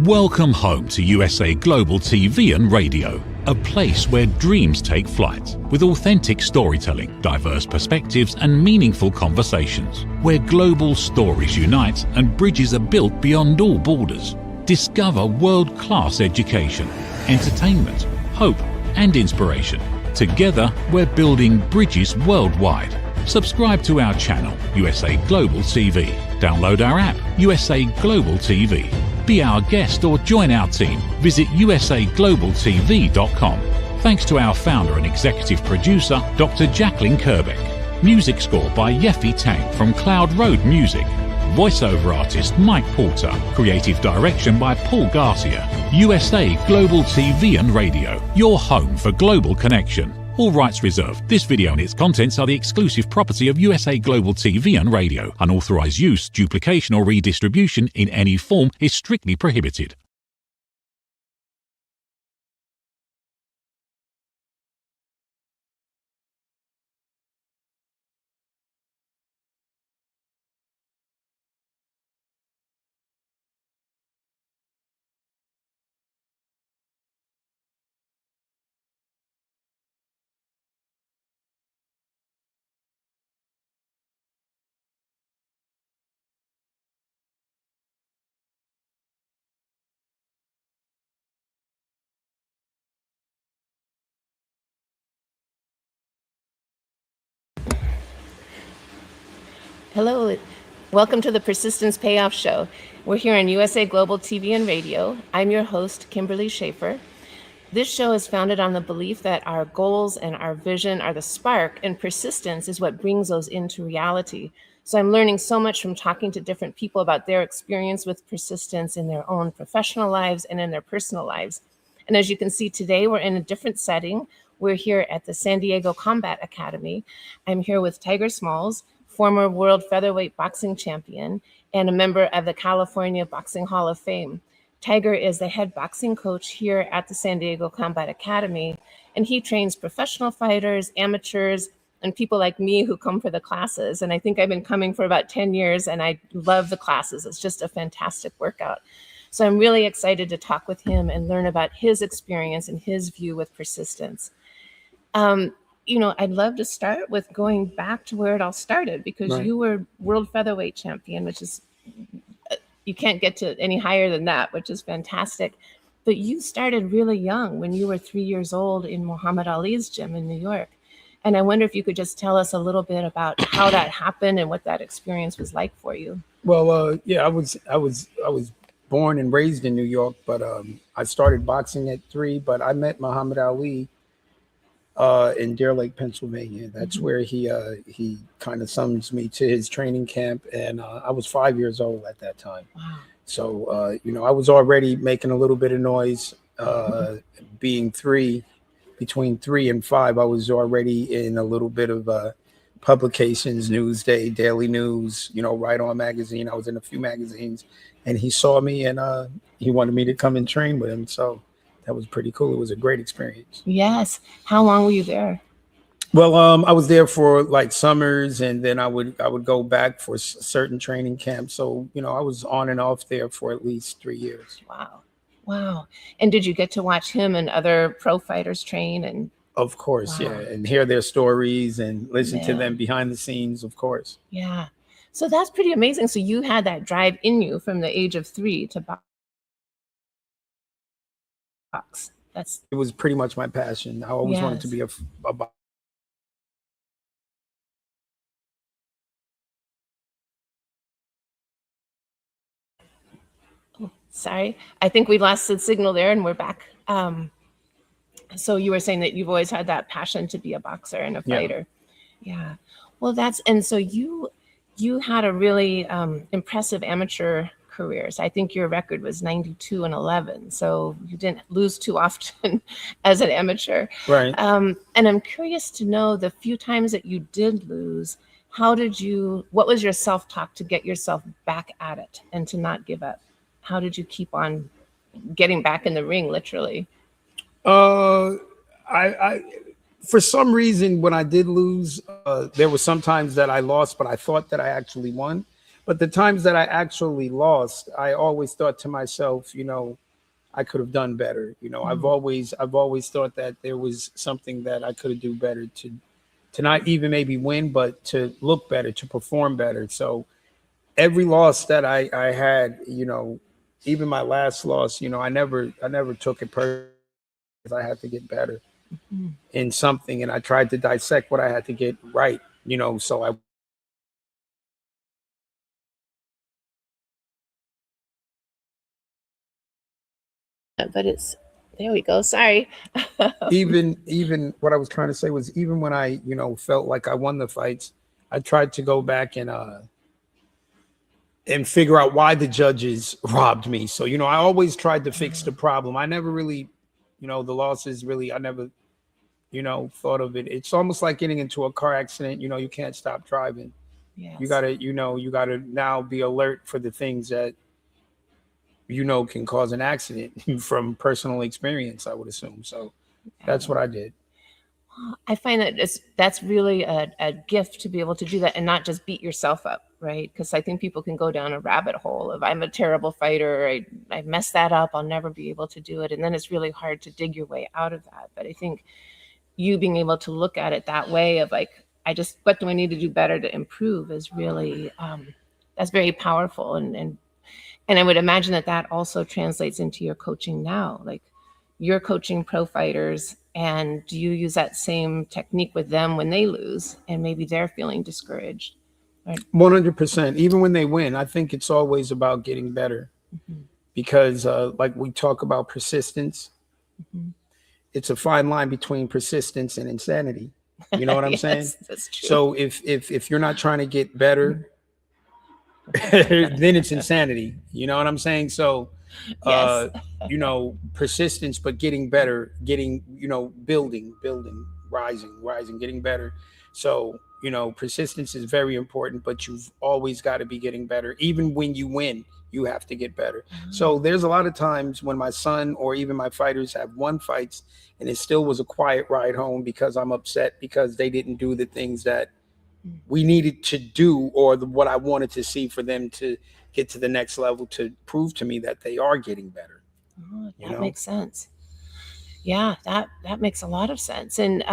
Welcome home to USA Global TV and Radio, a place where dreams take flight with authentic storytelling, diverse perspectives and meaningful conversations, where global stories unite and bridges are built beyond all borders. Discover world-class education, entertainment, hope and inspiration. Together, we're building bridges worldwide. Subscribe to our channel, USA Global TV. Download our app, USA Global TV. Be our guest or join our team. Visit usaglobaltv.com. Thanks to our founder and executive producer, Dr. Jacqueline Kerbeck. Music score by Yeffy Tang from Cloud Road Music. Voiceover artist Mike Porter. Creative direction by Paul Garcia. USA Global TV and Radio, your home for global connection. All rights reserved. This video and its contents are the exclusive property of USA Global TV and Radio. Unauthorized use, duplication or redistribution in any form is strictly prohibited. Hello, welcome to the Persistence Payoff Show. We're here on USA Global TV and Radio. I'm your host, Kimberly Schafer. This show is founded on the belief that our goals and our vision are the spark, and persistence is what brings those into reality. So I'm learning so much from talking to different people about their experience with persistence in their own professional lives and in their personal lives. And as you can see today, we're in a different setting. We're here at the San Diego Combat Academy. I'm here with Tiger Smalls, former world featherweight boxing champion and a member of the California Boxing Hall of Fame. Tiger is the head boxing coach here at the San Diego Combat Academy, and he trains professional fighters, amateurs, and people like me who come for the classes. And I think I've been coming for about 10 years, and I love the classes. It's just a fantastic workout. So I'm really excited to talk with him and learn about his experience and his view with persistence. I'd love to start with going back to where it all started, because Right. you were world featherweight champion, which is, you can't get to any higher than that, which is fantastic. But you started really young when you were 3 years old in Muhammad Ali's gym in New York. And I wonder if you could just tell us a little bit about how that happened and what that experience was like for you. Well, I was born and raised in New York, but I started boxing at 3. But I met Muhammad Ali in Deer Lake, Pennsylvania. That's where he kind of summons me to his training camp, and I was 5 years old at that time. Wow. So I was already making a little bit of noise. Being between 3 and 5, I was already in a little bit of publications, Newsday, Daily News, Right On magazine. I was in a few magazines, and he saw me, and he wanted me to come and train with him. So that was pretty cool. It was a great experience. Yes. How long were you there? Well, I was there for like summers, and then I would go back for certain training camps. So, I was on and off there for at least 3 years. Wow. Wow. And did you get to watch him and other pro fighters train? And Of course, wow. yeah. And hear their stories and listen to Man. them behind the scenes, of course. Yeah. So that's pretty amazing. So you had that drive in you from the age of 3 to box. It was pretty much my passion. I always wanted to be a boxer. Sorry, I think we lost the signal there and we're back. So you were saying that you've always had that passion to be a boxer and a fighter. Yeah. Well, and so you had a really impressive amateur career. So I think your record was 92-11. So you didn't lose too often as an amateur. Right. And I'm curious to know, the few times that you did lose, what was your self-talk to get yourself back at it and to not give up? How did you keep on getting back in the ring, literally? I for some reason, when I did lose, there were some times that I lost, but I thought that I actually won. But the times that I actually lost, I always thought to myself, I could have done better. I've always thought that there was something that I could have do better to not even maybe win, but to look better, to perform better. So every loss that I had, even my last loss, I never took it personally. I had to get better in something, and I tried to dissect what I had to get right, so I but there we go. Sorry. even what I was trying to say was, even when I, felt like I won the fights, I tried to go back and figure out why the judges robbed me. So, I always tried to fix the problem. I never really, the losses really, I never, thought of it. It's almost like getting into a car accident. You can't stop driving. Yes. You gotta now be alert for the things that, can cause an accident from personal experience, I would assume. So that's what I did. I find that that's really a gift to be able to do that and not just beat yourself up, right? Because I think people can go down a rabbit hole of, I'm a terrible fighter, I messed that up, I'll never be able to do it. And then it's really hard to dig your way out of that. But I think you being able to look at it that way of like, what do I need to do better to improve is really, that's very powerful. And I would imagine that also translates into your coaching now. Like, you're coaching pro fighters, and do you use that same technique with them when they lose and maybe they're feeling discouraged? Right? 100%. Even when they win, I think it's always about getting better, because like we talk about persistence, it's a fine line between persistence and insanity. You know what I'm saying? That's true. So if you're not trying to get better, then it's insanity. You know what I'm saying? So, Yes. Persistence, but getting better, building, rising, getting better. So, persistence is very important, but you've always got to be getting better. Even when you win, you have to get better. So there's a lot of times when my son or even my fighters have won fights and it still was a quiet ride home because I'm upset because they didn't do the things that we needed to do, or what I wanted to see for them to get to the next level, to prove to me that they are getting better. That makes sense. Yeah, that makes a lot of sense. And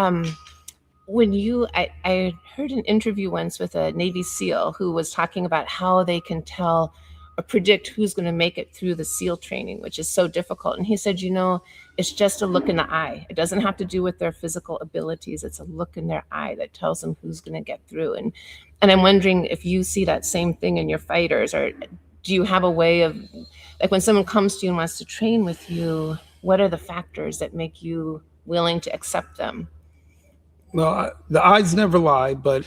when I heard an interview once with a Navy SEAL who was talking about how they can tell or predict who's going to make it through the SEAL training, which is so difficult. And he said, it's just a look in the eye. It doesn't have to do with their physical abilities. It's a look in their eye that tells them who's going to get through. And I'm wondering if you see that same thing in your fighters, or do you have a way of, like, when someone comes to you and wants to train with you, what are the factors that make you willing to accept them? Well, the eyes never lie, but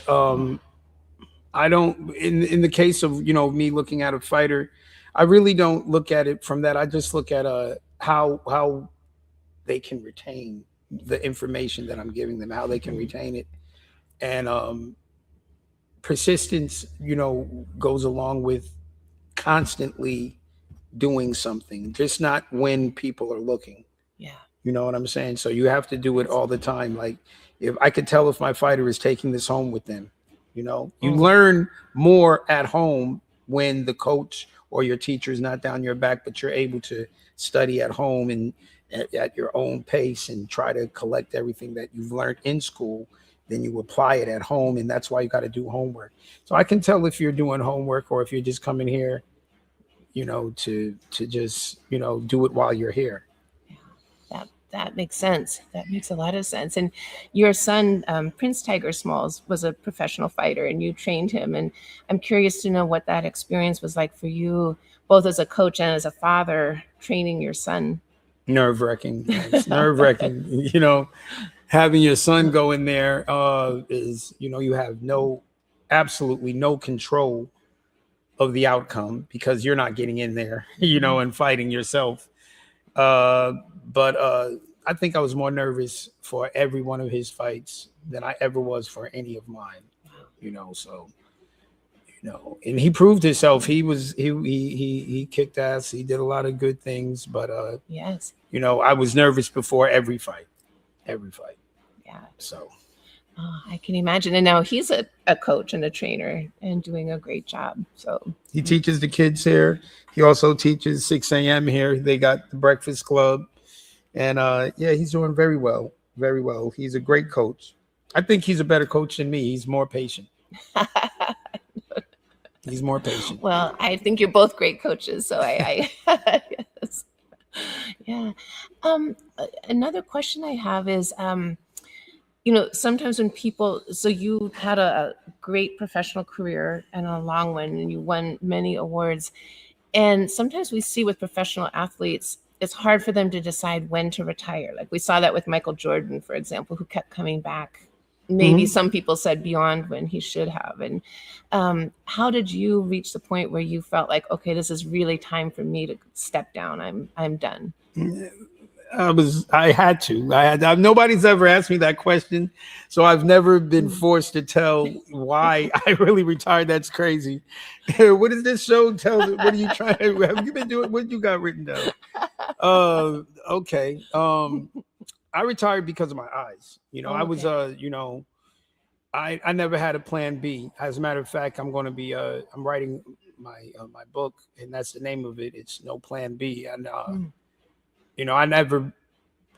I don't. In the case of me looking at a fighter, I really don't look at it from that. I just look at how they can retain the information that I'm giving them, how they can retain it, and persistence. Goes along with constantly doing something, just not when people are looking. Yeah. You know what I'm saying? So you have to do it all the time. Like, if I could tell if my fighter is taking this home with them, you learn more at home when the coach or your teacher is not down your back, but you're able to study at home and at your own pace and try to collect everything that you've learned in school. Then you apply it at home, and that's why you got to do homework. So I can tell if you're doing homework or if you're just coming here, to just, do it while you're here. That makes sense. That makes a lot of sense. And your son, Prince Tiger Smalls, was a professional fighter, and you trained him. And I'm curious to know what that experience was like for you, both as a coach and as a father, training your son. Nerve-wracking. It's nerve-wracking. Having your son go in there is, you have absolutely no control of the outcome because you're not getting in there, and fighting yourself. But I think I was more nervous for every one of his fights than I ever was for any of mine, and he proved himself. He kicked ass. He did a lot of good things, but yes, I was nervous before every fight. Yeah. So Oh, I can imagine. And now he's a coach and a trainer and doing a great job. So He teaches the kids here. He also teaches 6 a.m. here. They got the breakfast club. And yeah, he's doing very well. Very well. He's a great coach. I think he's a better coach than me. He's more patient. He's more patient. well, I think you're both great coaches. So I yes. Yeah. Another question I have is, sometimes when people, so you had a great professional career and a long one, and you won many awards. And sometimes we see with professional athletes, it's hard for them to decide when to retire. Like we saw that with Michael Jordan, for example, who kept coming back. Maybe some people said beyond when he should have. And how did you reach the point where you felt like, okay, this is really time for me to step down. I'm done. I had to. Nobody's ever asked me that question, so I've never been forced to tell why I really retired. That's crazy. What does this show tell? What are you trying? Have you been doing? What you got written down? Okay. I retired because of my eyes. I was I never had a plan B. As a matter of fact, I'm going to be I'm writing my book, and that's the name of it. It's No Plan B. And I never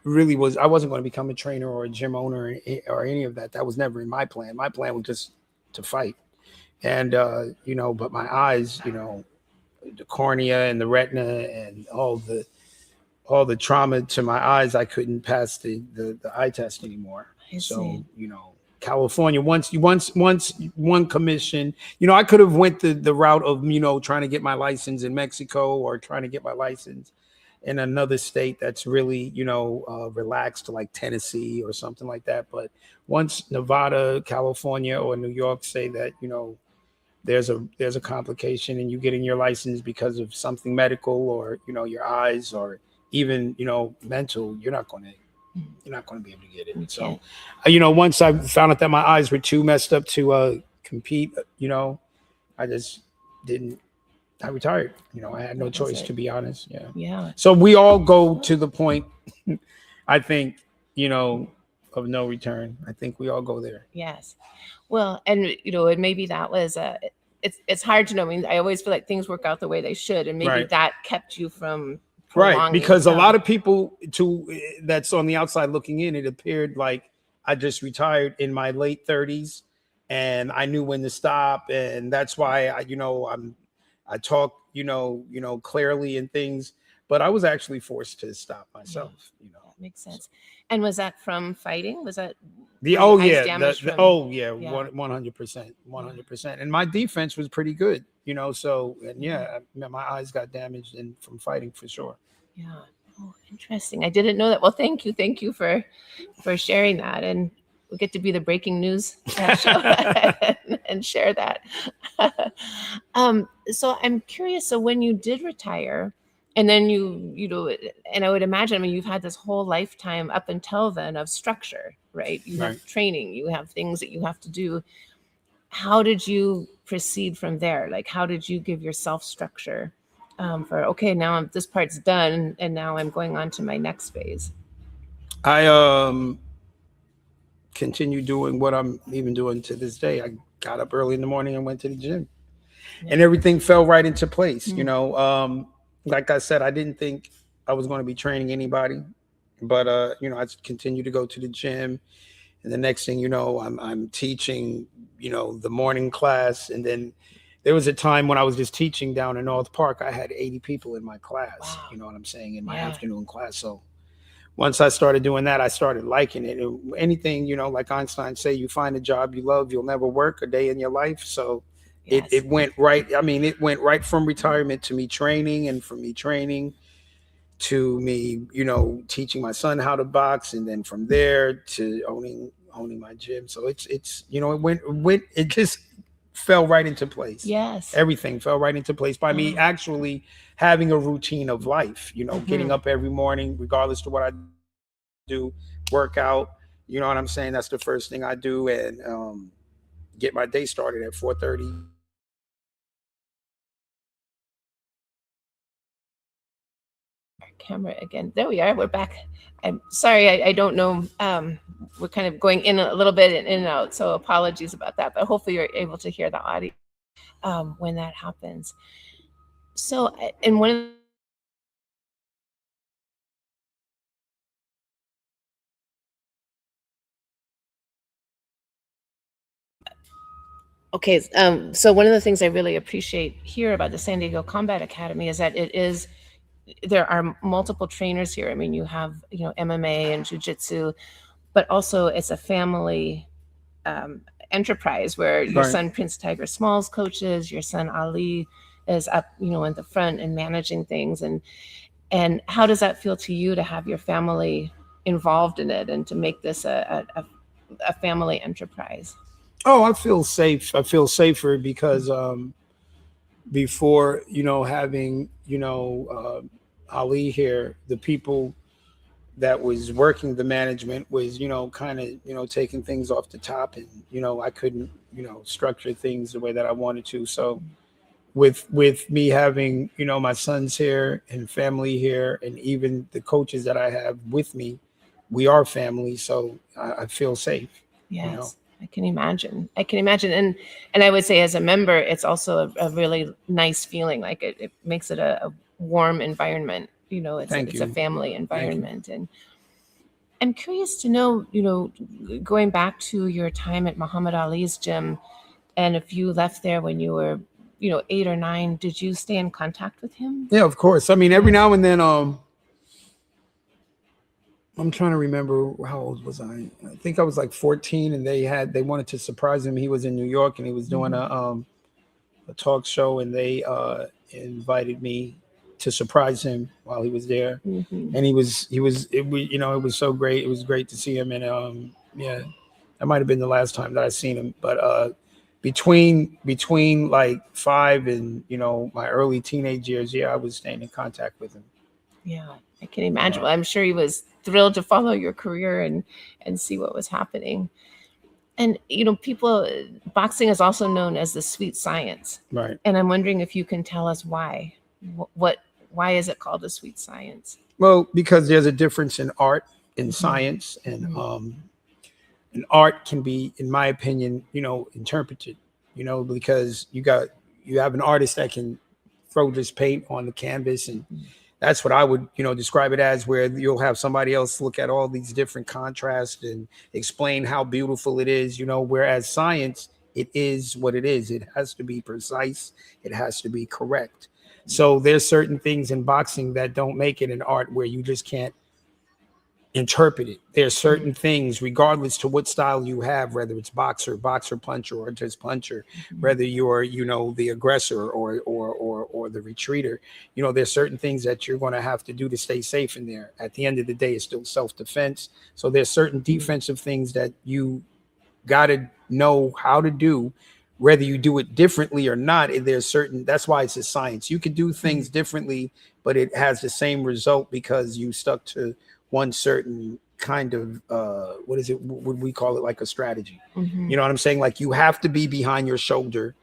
really I wasn't going to become a trainer or a gym owner or any of that. That was never in my plan. My plan was just to fight. And but my eyes, the cornea and the retina and all the trauma to my eyes, I couldn't pass the eye test anymore. So, California, once one commission, I could have went the route of, trying to get my license in Mexico or trying to get my license in another state that's really, relaxed, like Tennessee or something like that. But once Nevada, California, or New York say that, there's a complication and you getting your license because of something medical or, your eyes or even, mental, you're not going to be able to get it. Okay. So, once I found out that my eyes were too messed up to compete, I just didn't. I retired. I had no choice, to be honest. Yeah. Yeah. So we all go to the point, I think, of no return. I think we all go there. Yes. Well, and and maybe that was it's hard to know. I mean, I always feel like things work out the way they should, and maybe that kept you from right, because a lot of people that's on the outside looking in, it appeared like I just retired in my late 30s, and I knew when to stop, and that's why I talk clearly and things, but I was actually forced to stop myself. That makes sense. And was that from fighting? Was that 100%, 100%, and my defense was pretty good, so my eyes got damaged and from fighting for sure. Yeah. Oh, interesting. I didn't know that. Well, thank you for sharing that, and we'll get to be the breaking news show and share that. So I'm curious. So when you did retire, and then and I would imagine, I mean, you've had this whole lifetime up until then of structure, right? You have training, you have things that you have to do. How did you proceed from there? Like, how did you give yourself structure for, okay, now this part's done, and now I'm going on to my next phase? I continue doing what I'm even doing to this day. I got up early in the morning and went to the gym, and everything fell right into place. Like I said, I didn't think I was going to be training anybody, but I continue to go to the gym, and the next thing I'm teaching, the morning class, and then there was a time when I was just teaching down in North Park. I had 80 people in my class. Wow. You know what I'm saying, in my afternoon class. So once I started doing that, I started liking it. Anything, like Einstein say, you find a job you love, you'll never work a day in your life. So it went right. I mean, it went right from retirement to me training, and from me training to me, teaching my son how to box, and then from there to owning my gym. So it just fell right into place. Yes. Everything fell right into place by me actually having a routine of life, getting up every morning, regardless of what I do, work out, you know what I'm saying? That's the first thing I do, and get my day started at 4:30. camera again. There we are. We're back. I'm sorry. I don't know. We're kind of going in a little bit in and out. So apologies about that. But hopefully you're able to hear the audio when that happens. So, and one of the Okay, so one of the things I really appreciate here about the San Diego Combat Academy is that there are multiple trainers here. I mean, you have, MMA and jujitsu, but also it's a family enterprise where your Right. son Prince Tiger Smalls coaches, your son Ali is up, in the front and managing things. And how does that feel to you to have your family involved in it and to make this a family enterprise? Oh, I feel safe. I feel safer because before, having, Ali here, the people that was working the management was, kind of, taking things off the top, and, I couldn't, structure things the way that I wanted to. So with me having, my sons here and family here, and even the coaches that I have with me, we are family. So I feel safe. Yes. I can imagine. And I would say as a member, it's also a really nice feeling. Like it makes it a warm environment. It's a family environment. And I'm curious to know, going back to your time at Muhammad Ali's gym, and if you left there when you were, 8 or 9, did you stay in contact with him? Yeah, of course. I mean, every now and then, I'm trying to remember, how old was I? I think I was like 14, and they wanted to surprise him. He was in New York, and he was doing a talk show, and they invited me to surprise him while he was there. Mm-hmm. And it was so great. It was great to see him. And yeah, that might have been the last time that I seen him. But between like 5 and my early teenage years, yeah, I was staying in contact with him. Yeah, I can imagine. Well, I'm sure he was thrilled to follow your career and see what was happening. And boxing is also known as the sweet science. Right. And I'm wondering if you can tell us why. Why is it called a sweet science? Well, because there's a difference in art and science, and and art can be, in my opinion, interpreted, because you have an artist that can throw this paint on the canvas, and that's what I would, describe it as, where you'll have somebody else look at all these different contrasts and explain how beautiful it is, whereas science, it is what it is. It has to be precise. It has to be correct. So there's certain things in boxing that don't make it an art, where you just can't interpret it. There's certain things, regardless to what style you have, whether it's boxer, puncher, or just puncher, whether you're, the aggressor or the retreater, there's certain things that you're going to have to do to stay safe in there. At the end of the day, it's still self-defense. So there's certain defensive things that you got to know how to do, whether you do it differently or not. That's why it's a science. You could do things differently, but it has the same result because you stuck to one certain kind of what is it? Would we call it like a strategy? You know what I'm saying? Like, you have to be behind your shoulder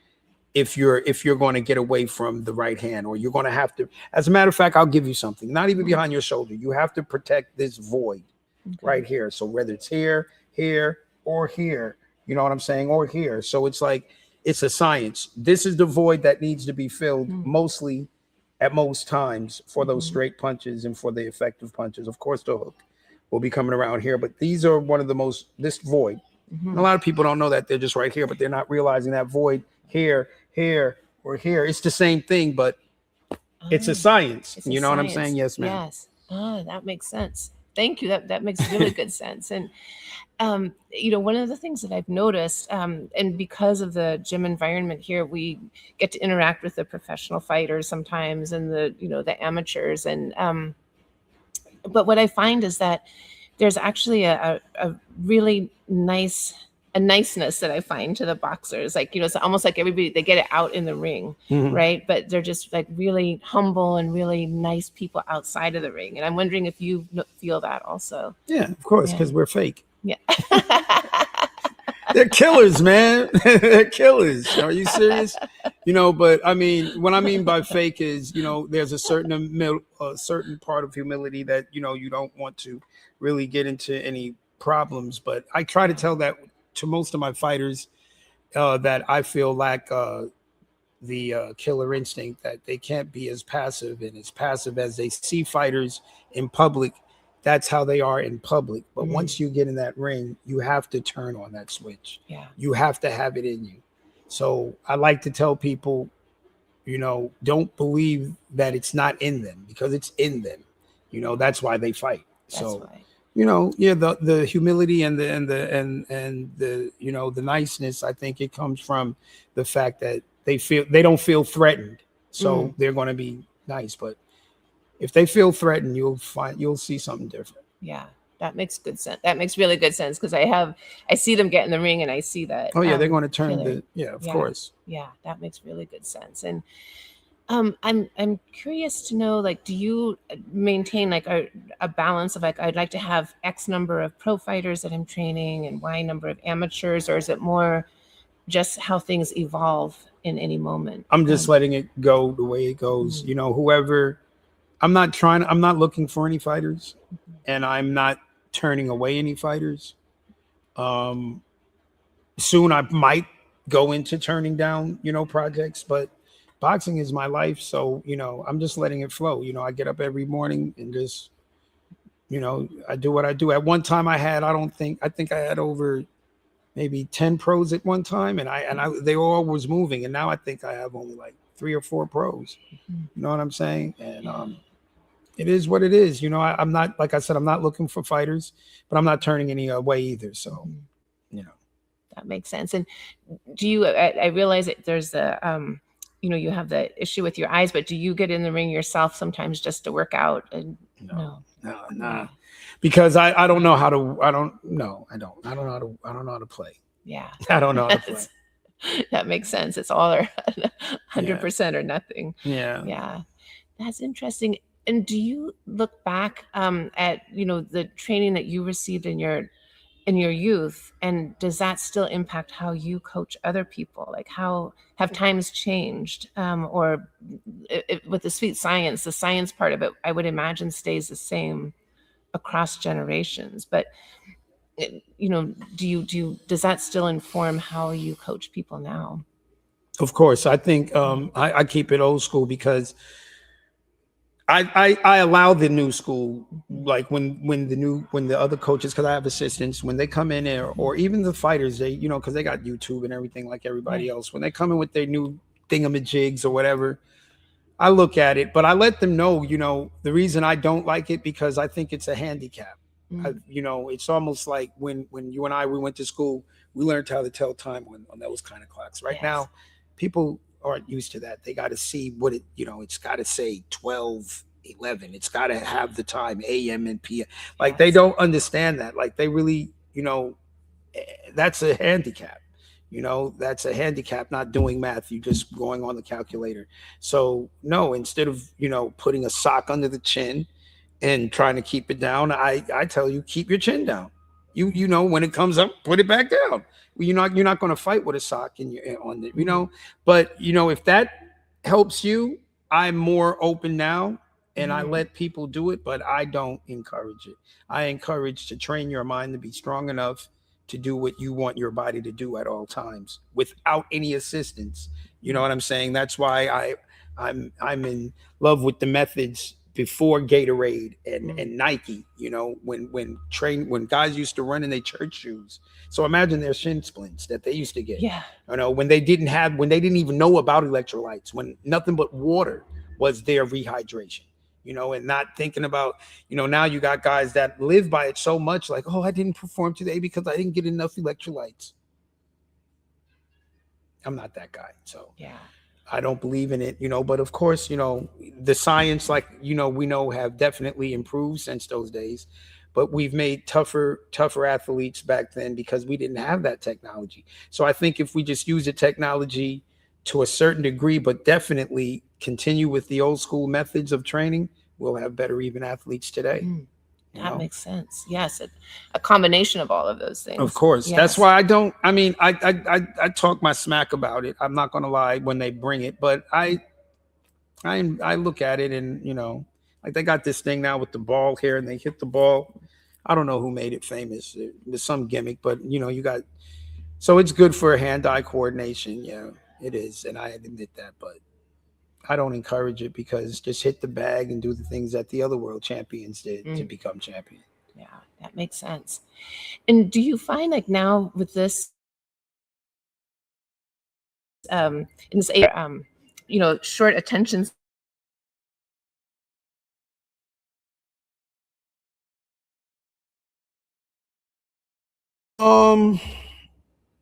if you're going to get away from the right hand, or you're going to have to. As a matter of fact, I'll give you something. Not even behind your shoulder. You have to protect this void right here. So whether it's here, or here, you know what I'm saying, or here. So it's like, it's a science. This is the void that needs to be filled mostly, at most times, for those straight punches and for the effective punches. Of course, the hook will be coming around here, but these are one of the most, this void. And a lot of people don't know that they're just right here, but they're not realizing that void here, or here. It's the same thing, but it's a science. You know what I'm saying? Yes, ma'am. Yes. Oh, that makes sense. Thank you. That makes really good sense. And one of the things that I've noticed, and because of the gym environment here, we get to interact with the professional fighters sometimes, and the amateurs. And but what I find is that there's actually a really niceness that I find to the boxers. Like, it's almost like everybody, they get it out in the ring, right? But they're just like really humble and really nice people outside of the ring. And I'm wondering if you feel that also. Yeah, of course, because we're fake. Yeah. They're killers, man. They're killers. Are you serious? But I mean, what I mean by fake is, there's a certain part of humility that, you don't want to really get into any problems. But I try to tell that to most of my fighters that I feel lack the killer instinct, that they can't be as passive as they see fighters in public. That's how they are in public. But once you get in that ring, you have to turn on that switch. Yeah. You have to have it in you. So I like to tell people, don't believe that it's not in them, because it's in them. That's why they fight. The humility and the the niceness, I think it comes from the fact that they don't feel threatened. So they're going to be nice. But if they feel threatened, you'll see something different. Yeah, that makes good sense. That makes really good sense, because I see them get in the ring and I see that. Oh yeah, they're going to turn killer. of course. Yeah, that makes really good sense. And I'm curious to know, like, do you maintain like a balance of like, I'd like to have X number of pro fighters that I'm training and Y number of amateurs, or is it more just how things evolve in any moment? I'm just letting it go the way it goes. Whoever. I'm not looking for any fighters, and I'm not turning away any fighters. Soon I might go into turning down, projects, but boxing is my life. So, I'm just letting it flow. I get up every morning and just, I do what I do. At one time I think I had over maybe 10 pros at one time, and they all was moving. And now I think I have only like 3 or 4 pros. You know what I'm saying? And, it is what it is. I'm not, like I said, I'm not looking for fighters, but I'm not turning any away either. So, that makes sense. And do you, I realize that there's you have the issue with your eyes, but do you get in the ring yourself sometimes just to work out? And no. Because I don't know how to, I don't know how to play. Yeah. I don't know how to play. That makes sense. It's all 100% or nothing. Yeah. Yeah. That's interesting. And do you look back at, the training that you received in your youth, and does that still impact how you coach other people? Like, how have times changed? Or with the sweet science, the science part of it, I would imagine stays the same across generations. But, does that still inform how you coach people now? Of course. I think I keep it old school, because I allow the new school, like when the other coaches, because I have assistants, when they come in there, or even the fighters, they, because they got YouTube and everything like everybody else, when they come in with their new thingamajigs or whatever, I look at it, but I let them know, the reason I don't like it, because I think it's a handicap. It's almost like when you and we went to school, we learned how to tell time on those kind of clocks. Right now, people aren't used to that. They got to see what it's got to say 12, 11. It's got to have the time, AM and PM. Like, they don't understand that. Like, they really, that's a handicap. That's a handicap, not doing math. You just going on the calculator. So no, instead of, putting a sock under the chin and trying to keep it down, I tell you, keep your chin down. When it comes up, put it back down. You're not going to fight with a sock in your on the, but if that helps you, I'm more open now, and I let people do it, but I don't encourage it. I encourage to train your mind to be strong enough to do what you want your body to do at all times without any assistance. You know what I'm saying? That's why I'm in love with the methods before Gatorade and Nike, when guys used to run in their church shoes. So imagine their shin splints that they used to get. Yeah. When they didn't even know about electrolytes, when nothing but water was their rehydration, and not thinking about, now you got guys that live by it so much, like, oh, I didn't perform today because I didn't get enough electrolytes. I'm not that guy. So yeah. I don't believe in it, but of course, the science, like, we know have definitely improved since those days, but we've made tougher athletes back then because we didn't have that technology. So I think if we just use the technology to a certain degree, but definitely continue with the old school methods of training, we'll have better even athletes today. That makes sense. Yes, a combination of all of those things. Of course. Yes. That's why I don't. I mean, I talk my smack about it. I'm not gonna lie when they bring it, but I look at it and like they got this thing now with the ball here, and they hit the ball. I don't know who made it famous. It was some gimmick, but you got. So it's good for hand-eye coordination. Yeah, it is, and I admit that, but I don't encourage it because just hit the bag and do the things that the other world champions did to become champion. Yeah, that makes sense. And do you find like now with this, in this, short attention.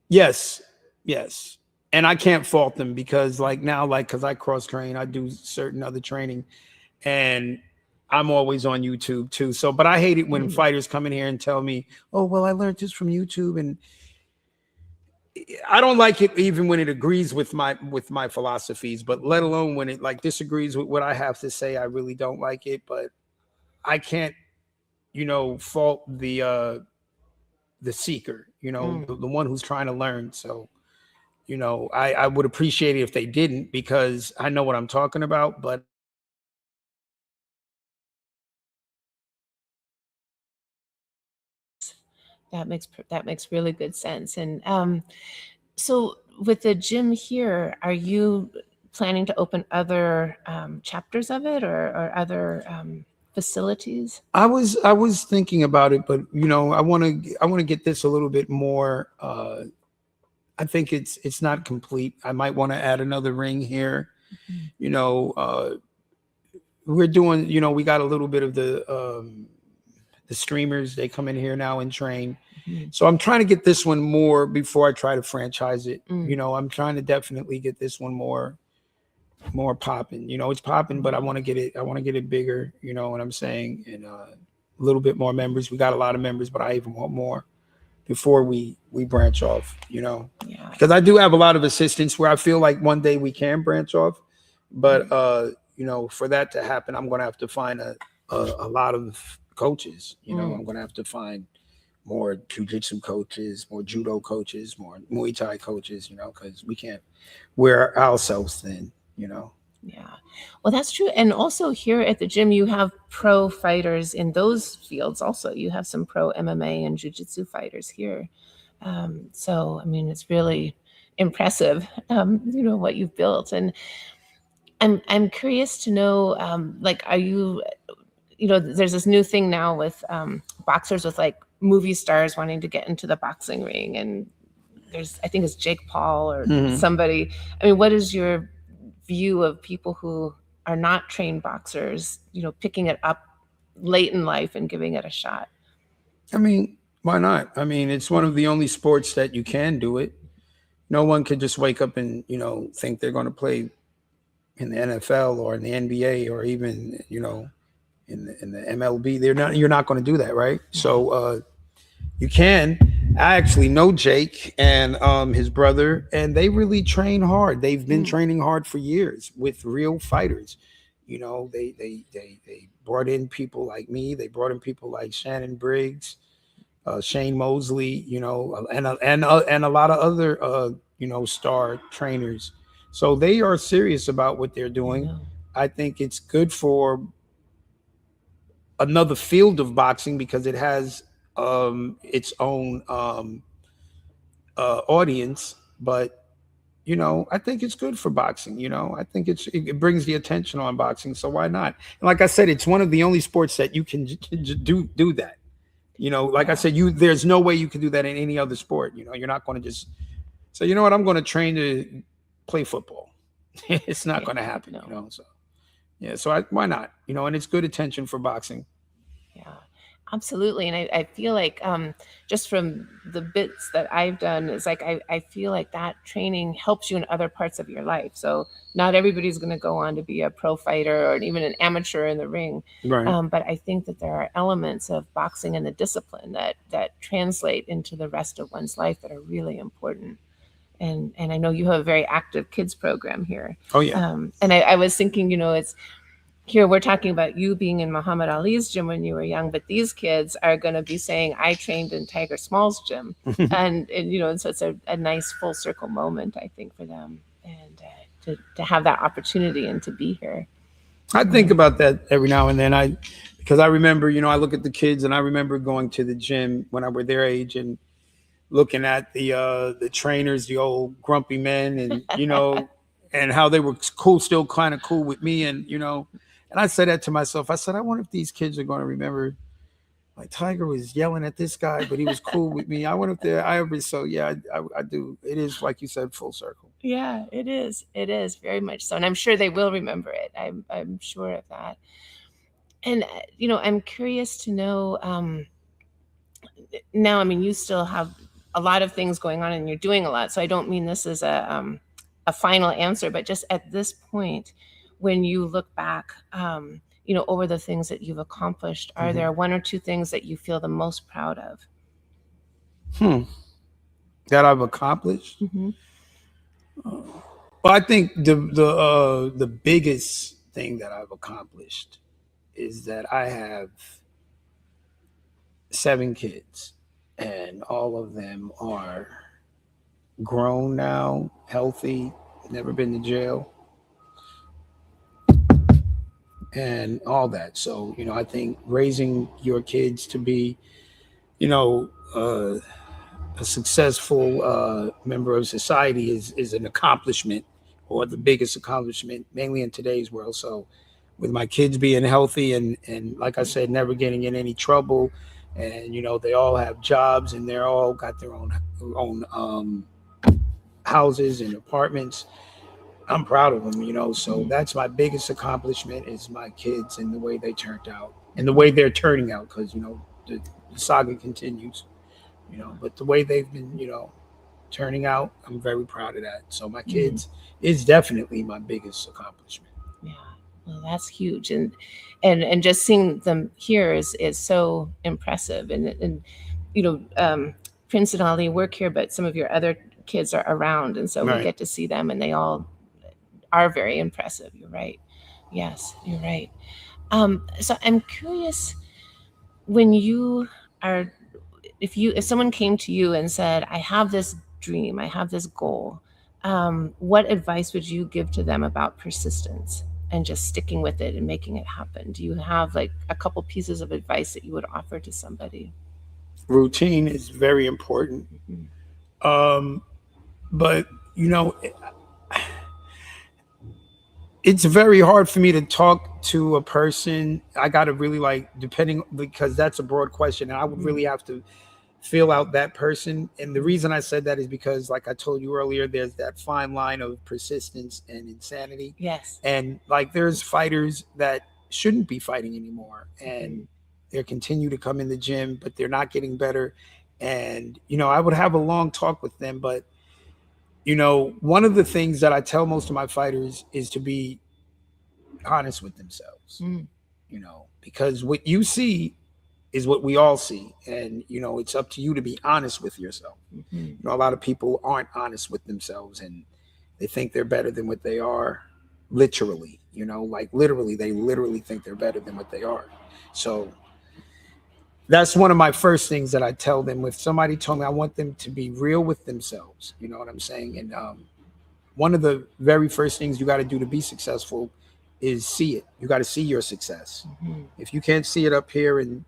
Yes, yes. And I can't fault them because because I cross train, I do certain other training, and I'm always on YouTube too. So, but I hate it when fighters come in here and tell me, "Oh, well, I learned this from YouTube," and I don't like it even when it agrees with my philosophies, but let alone when it like disagrees with what I have to say. I really don't like it, but I can't, fault the seeker, the one who's trying to learn. So, I would appreciate it if they didn't, because I know what I'm talking about, but That makes really good sense. And so with the gym here, are you planning to open other chapters of it, or other facilities? I was thinking about it, but I want to get this a little bit more. I think it's not complete. I might want to add another ring here. We're doing. We got a little bit of the streamers. They come in here now and train. So I'm trying to get this one more before I try to franchise it. I'm trying to definitely get this one more popping. It's popping, but I want to get it bigger. You know what I'm saying? And a little bit more members. We got a lot of members, but I even want more before we branch off. Because I do have a lot of assistants where I feel like one day we can branch off, but for that to happen, I'm going to have to find a lot of coaches. I'm going to have to find more jiu-jitsu coaches, more judo coaches, more Muay Thai coaches, because we can't wear ourselves thin, Yeah, well, that's true. And also here at the gym, you have pro fighters in those fields. Also, you have some pro MMA and jiu-jitsu fighters here. So, I mean, it's really impressive, what you've built. And I'm curious to know, like, are you, there's this new thing now with boxers with like movie stars wanting to get into the boxing ring, and I think it's Jake Paul or somebody. I mean, what is your view of people who are not trained boxers, picking it up late in life and giving it a shot? I mean, why not? I mean, it's one of the only sports that you can do it. No one could just wake up and, think they're going to play in the NFL or in the NBA or even, in the MLB. You're not going to do that, right? So you can. I actually know Jake and his brother, and they really train hard. They've been training hard for years with real fighters. They brought in people like me. They brought in people like Shannon Briggs, Shane Mosley, and a lot of other star trainers. So they are serious about what they're doing. I think it's good for another field of boxing because it has its own audience, but I think it's good for boxing. I think it brings the attention on boxing, so why not? And like I said, it's one of the only sports that you can do that. Like I said, there's no way you can do that in any other sport. You're not going to just say, what, I'm going to train to play football. It's not going to happen. So yeah, so why not? And it's good attention for boxing. Yeah, absolutely. And I feel like just from the bits that I've done, it's like I feel like that training helps you in other parts of your life. So not everybody's going to go on to be a pro fighter or even an amateur in the ring. Right. But I think that there are elements of boxing and the discipline that translate into the rest of one's life that are really important. And I know you have a very active kids program here. Oh, yeah. And I was thinking, here we're talking about you being in Muhammad Ali's gym when you were young, but these kids are going to be saying, I trained in Tiger Small's gym. and so it's a nice full circle moment, I think, for them. And to have that opportunity and to be here. I think about that every now and then. Because I remember, I look at the kids and I remember going to the gym when I were their age and looking at the trainers, the old grumpy men, and and how they were cool, still kind of cool with me, and and I said that to myself. I said, I wonder if these kids are going to remember, like, Tiger was yelling at this guy, but he was cool with me. I wonder if I do. It is, like you said, full circle. Yeah, it is. It is very much so, and I'm sure they will remember it. I'm sure of that. And I'm curious to know. Now, I mean, you still have a lot of things going on and you're doing a lot. So I don't mean this as a final answer, but just at this point, when you look back, over the things that you've accomplished, are there one or two things that you feel the most proud of? That I've accomplished? Well, I think the biggest thing that I've accomplished is that I have 7 kids, and all of them are grown now, healthy, never been to jail, and all that. So, I think raising your kids to be, a successful member of society is an accomplishment, or the biggest accomplishment, mainly in today's world. So with my kids being healthy and like I said, never getting in any trouble, and they all have jobs and they're all got their own houses and apartments, I'm proud of them. So that's my biggest accomplishment, is my kids and the way they turned out and the way they're turning out, because the saga continues, but the way they've been turning out, I'm very proud of that. So my kids is definitely my biggest accomplishment. Yeah, well, that's huge, and just seeing them here is so impressive. And Prince and Ali work here, but some of your other kids are around, and so we get to see them, and they all are very impressive. You're right. Yes, you're right. So I'm curious, when you are, if someone came to you and said, I have this dream, I have this goal, what advice would you give to them about persistence and just sticking with it and making it happen? Do you have like a couple pieces of advice that you would offer to somebody? Routine is very important. But it's very hard for me to talk to a person. I got to really because that's a broad question, and I would really have to feel out that person. And the reason I said that is because, like I told you earlier, there's that fine line of persistence and insanity. Yes. And there's fighters that shouldn't be fighting anymore, and they continue to come in the gym, but they're not getting better. And I would have a long talk with them, but one of the things that I tell most of my fighters is to be honest with themselves, because what you see is what we all see. And, it's up to you to be honest with yourself. A lot of people aren't honest with themselves, and they think they're better than what they are. Literally, literally, they literally think they're better than what they are. So that's one of my first things that I tell them. If somebody told me, I want them to be real with themselves. You know what I'm saying? And one of the very first things you got to do to be successful is see it. You got to see your success. If you can't see it up here and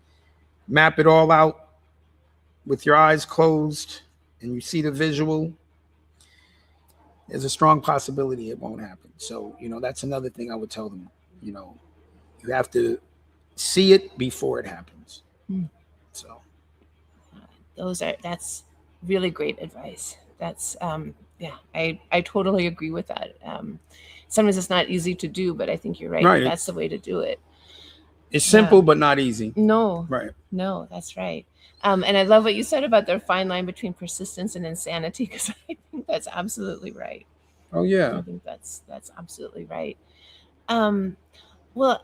map it all out with your eyes closed and you see the visual, there's a strong possibility it won't happen. So, that's another thing I would tell them. You have to see it before it happens. So that's really great advice. That's I totally agree with that. Sometimes it's not easy to do, but I think you're right. That's the way to do it. It's simple, but not easy. No. Right. No, that's right. And I love what you said about the fine line between persistence and insanity, because I think that's absolutely right. Oh yeah. I think that's absolutely right. Well,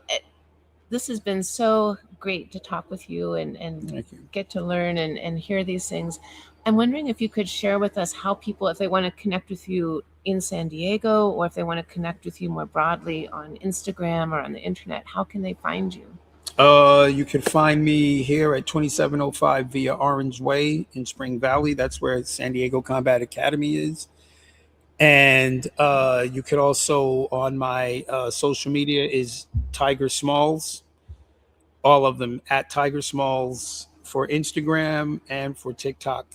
this has been so great to talk with you and Thank you. get to learn and hear these things. I'm wondering if you could share with us how people, if they want to connect with you in San Diego, or if they want to connect with you more broadly on Instagram or on the internet, how can they find you? You can find me here at 2705 via Orange Way in Spring Valley. That's where San Diego Combat Academy is. And you could also, on my social media, is Tiger Smalls. All of them at Tiger Smalls for Instagram and for TikTok.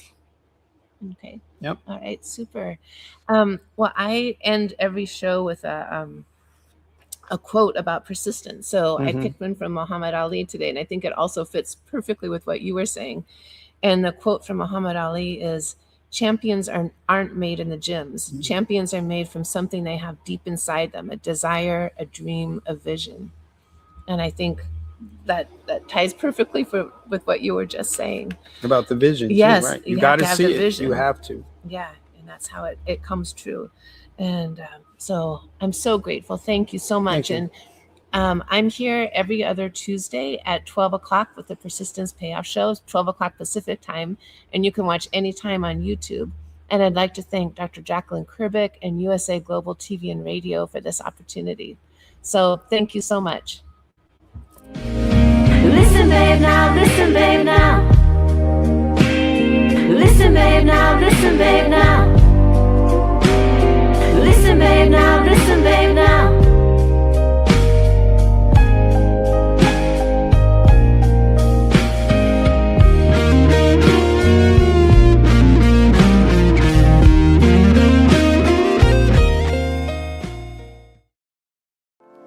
Okay. Yep. All right. Super. Well, I end every show with a quote about persistence. So I picked one from Muhammad Ali today, and I think it also fits perfectly with what you were saying. And the quote from Muhammad Ali is, champions aren't made in the gyms. Champions are made from something they have deep inside them, a desire, a dream, a vision. And I think that ties perfectly with what you were just saying. About the vision. Yes. Too, right? You have got to to have see the it. vision. You have to. Yeah. And that's how it comes true. And so I'm so grateful. Thank you so much. Thank you. And I'm here every other Tuesday at 12 o'clock with the Persistence Payoff Show, 12 o'clock Pacific time, and you can watch anytime on YouTube. And I'd like to thank Dr. Jacqueline Kerbick and USA Global TV and Radio for this opportunity. So thank you so much. Listen, babe, now, listen, babe, now. Listen, babe, now, listen, babe, now. Listen, babe, now, listen, babe, now.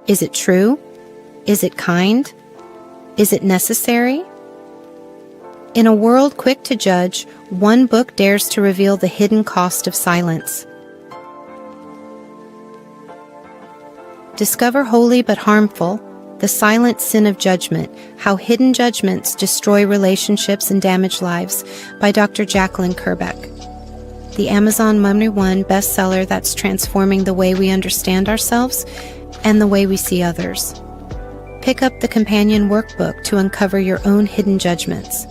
Is it true? Is it kind? Is it necessary? In a world quick to judge, one book dares to reveal the hidden cost of silence. Discover Holy but Harmful, The Silent Sin of Judgment, How Hidden Judgments Destroy Relationships and Damage Lives by Dr. Jacqueline Kerbick. The Amazon #1 bestseller that's transforming the way we understand ourselves and the way we see others. Pick up the companion workbook to uncover your own hidden judgments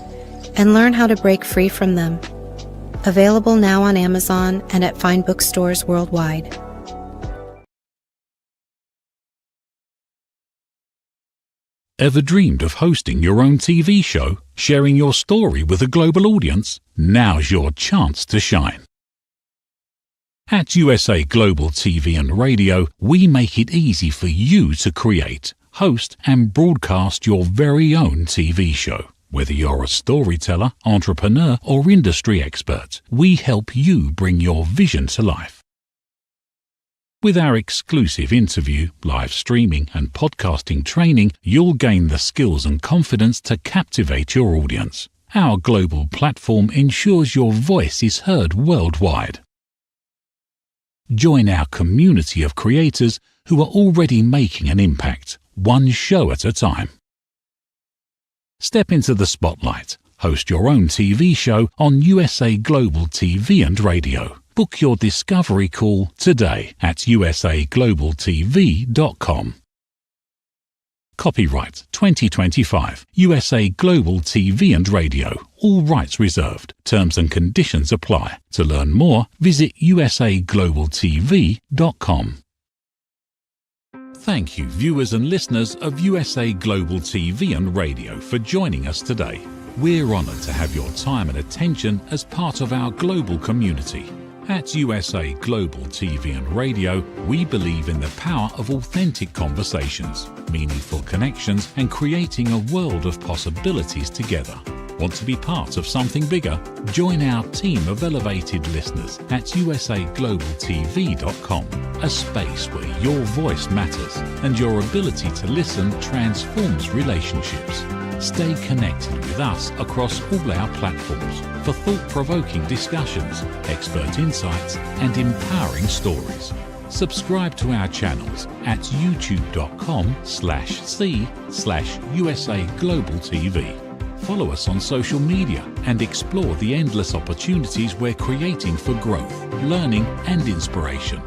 and learn how to break free from them. Available now on Amazon and at fine bookstores worldwide. Ever dreamed of hosting your own TV show, sharing your story with a global audience? Now's your chance to shine. At USA Global TV and Radio, we make it easy for you to create, host, and broadcast your very own TV show. Whether you're a storyteller, entrepreneur, or industry expert, we help you bring your vision to life. With our exclusive interview, live streaming, and podcasting training, you'll gain the skills and confidence to captivate your audience. Our global platform ensures your voice is heard worldwide. Join our community of creators who are already making an impact, one show at a time. Step into the spotlight. Host your own TV show on USA Global TV and Radio. Book your discovery call today at usaglobaltv.com. Copyright 2025 USA Global TV and Radio. All rights reserved. Terms and conditions apply. To learn more, visit usaglobaltv.com. Thank you, viewers and listeners of USA Global TV and Radio, for joining us today. We're honored to have your time and attention as part of our global community. At USA Global TV and Radio, we believe in the power of authentic conversations, meaningful connections, and creating a world of possibilities together. Want to be part of something bigger? Join our team of elevated listeners at usaglobaltv.com, a space where your voice matters and your ability to listen transforms relationships. Stay connected with us across all our platforms for thought-provoking discussions, expert insights, and empowering stories. Subscribe to our channels at youtube.com/c/USA Global TV. Follow us on social media and explore the endless opportunities we're creating for growth, learning, and inspiration.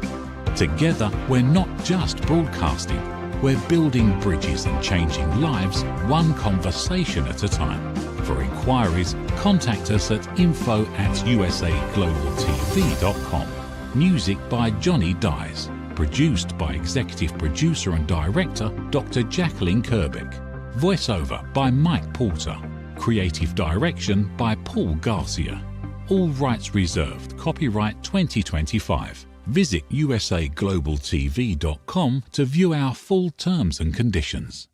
Together, we're not just broadcasting, We're building bridges and changing lives one conversation at a time. For inquiries, contact us at info@usaglobaltv.com. Music by Johnny Dies. Produced by Executive Producer and Director Dr. Jacqueline Kerbeck. Voiceover by Mike Porter. Creative Direction by Paul Garcia. All rights reserved. Copyright 2025. Visit usaglobaltv.com to view our full terms and conditions.